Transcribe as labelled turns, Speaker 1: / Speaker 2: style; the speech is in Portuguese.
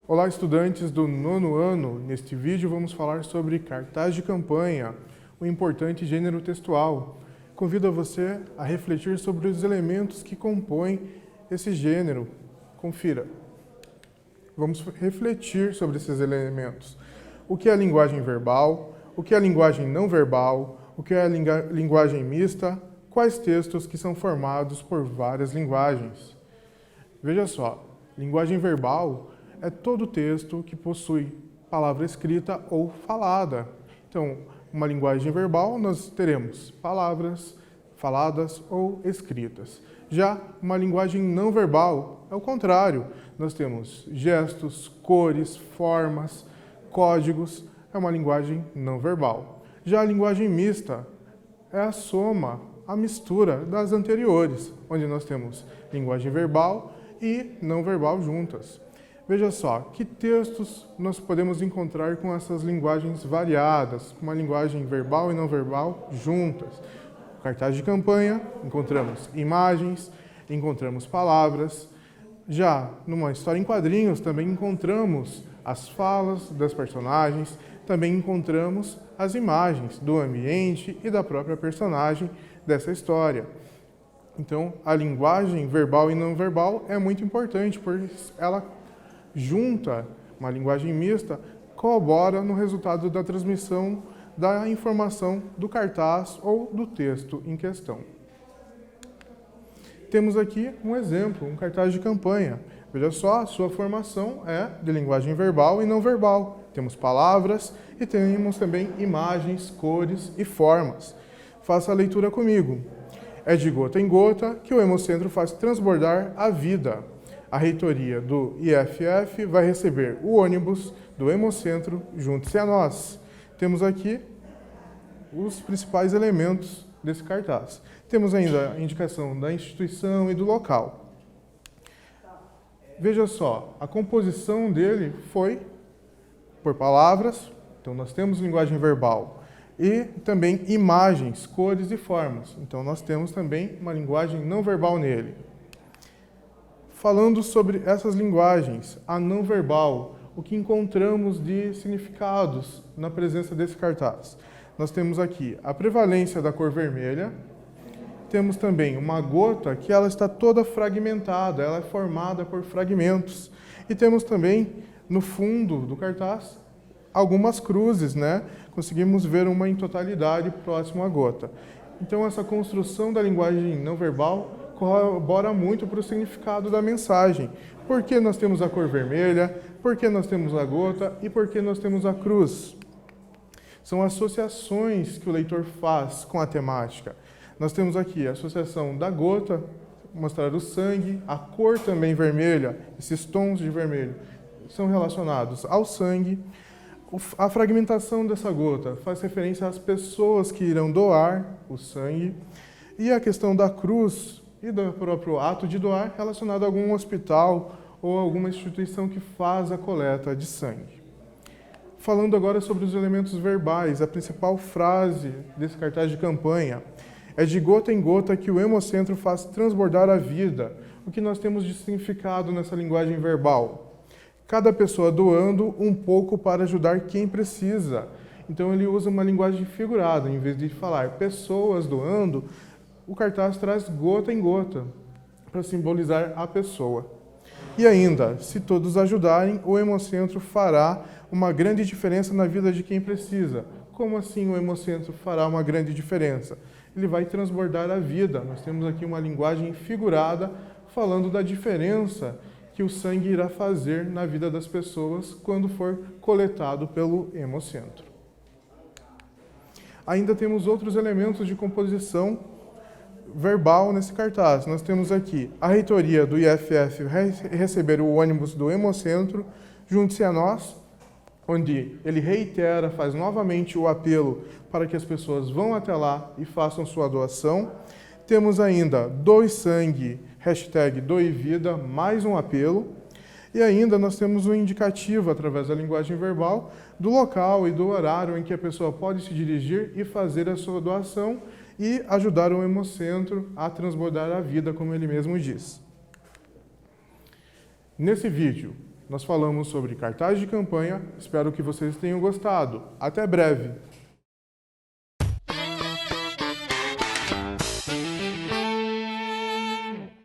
Speaker 1: Olá, estudantes do 9º ano. Neste vídeo vamos falar sobre cartaz de campanha, o importante gênero textual. Convido a você a refletir sobre os elementos que compõem esse gênero. Confira. Vamos refletir sobre esses elementos. O que é a linguagem verbal? O que é a linguagem não verbal? O que é a linguagem mista? Quais textos que são formados por várias linguagens? Veja só, linguagem verbal é todo texto que possui palavra escrita ou falada. Então, uma linguagem verbal nós teremos palavras faladas ou escritas. Já uma linguagem não verbal é o contrário. Nós temos gestos, cores, formas, códigos. É uma linguagem não verbal. Já a linguagem mista é a soma, a mistura das anteriores, onde nós temos linguagem verbal e não verbal juntas. Veja só, que textos nós podemos encontrar com essas linguagens variadas, com uma linguagem verbal e não verbal juntas. No cartaz de campanha, encontramos imagens, encontramos palavras. Já numa história em quadrinhos, também encontramos as falas das personagens, também encontramos as imagens do ambiente e da própria personagem dessa história. Então, a linguagem verbal e não verbal é muito importante, porque ela junta, uma linguagem mista, corrobora no resultado da transmissão da informação do cartaz ou do texto em questão. Temos aqui um exemplo, um cartaz de campanha. Veja só, a sua formação é de linguagem verbal e não verbal. Temos palavras e temos também imagens, cores e formas. Faça a leitura comigo. É de gota em gota que o Hemocentro faz transbordar a vida. A reitoria do IFF vai receber o ônibus do Hemocentro, junte-se a nós. Temos aqui os principais elementos desse cartaz. Temos ainda a indicação da instituição e do local. Veja só, a composição dele foi por palavras, então nós temos linguagem verbal, e também imagens, cores e formas. Então nós temos também uma linguagem não verbal nele. Falando sobre essas linguagens, a não verbal, o que encontramos de significados na presença desse cartaz? Nós temos aqui a prevalência da cor vermelha, temos também uma gota que ela está toda fragmentada, ela é formada por fragmentos. E temos também, no fundo do cartaz, algumas cruzes, né? Conseguimos ver uma em totalidade próximo à gota. Então, essa construção da linguagem não verbal corrobora muito para o significado da mensagem. Por que nós temos a cor vermelha? Por que nós temos a gota? E por que nós temos a cruz? São associações que o leitor faz com a temática. Nós temos aqui a associação da gota, mostrar o sangue, a cor também vermelha, esses tons de vermelho são relacionados ao sangue. A fragmentação dessa gota faz referência às pessoas que irão doar o sangue. E a questão da cruz e do próprio ato de doar relacionado a algum hospital ou alguma instituição que faz a coleta de sangue. Falando agora sobre os elementos verbais, a principal frase desse cartaz de campanha é de gota em gota que o Hemocentro faz transbordar a vida. O que nós temos de significado nessa linguagem verbal? Cada pessoa doando um pouco para ajudar quem precisa. Então ele usa uma linguagem figurada, em vez de falar pessoas doando, o cartaz traz gota em gota, para simbolizar a pessoa. E ainda, se todos ajudarem, o Hemocentro fará uma grande diferença na vida de quem precisa. Como assim o Hemocentro fará uma grande diferença? Ele vai transbordar a vida. Nós temos aqui uma linguagem figurada falando da diferença que o sangue irá fazer na vida das pessoas quando for coletado pelo Hemocentro. Ainda temos outros elementos de composição verbal nesse cartaz. Nós temos aqui a reitoria do IFF receber o ônibus do Hemocentro, junte-se a nós, onde ele reitera, faz novamente o apelo para que as pessoas vão até lá e façam sua doação. Temos ainda doe sangue, hashtag doe vida, mais um apelo. E ainda nós temos um indicativo, através da linguagem verbal, do local e do horário em que a pessoa pode se dirigir e fazer a sua doação e ajudar o Hemocentro a transbordar a vida, como ele mesmo diz. Nesse vídeo, nós falamos sobre cartaz de campanha. Espero que vocês tenham gostado. Até breve!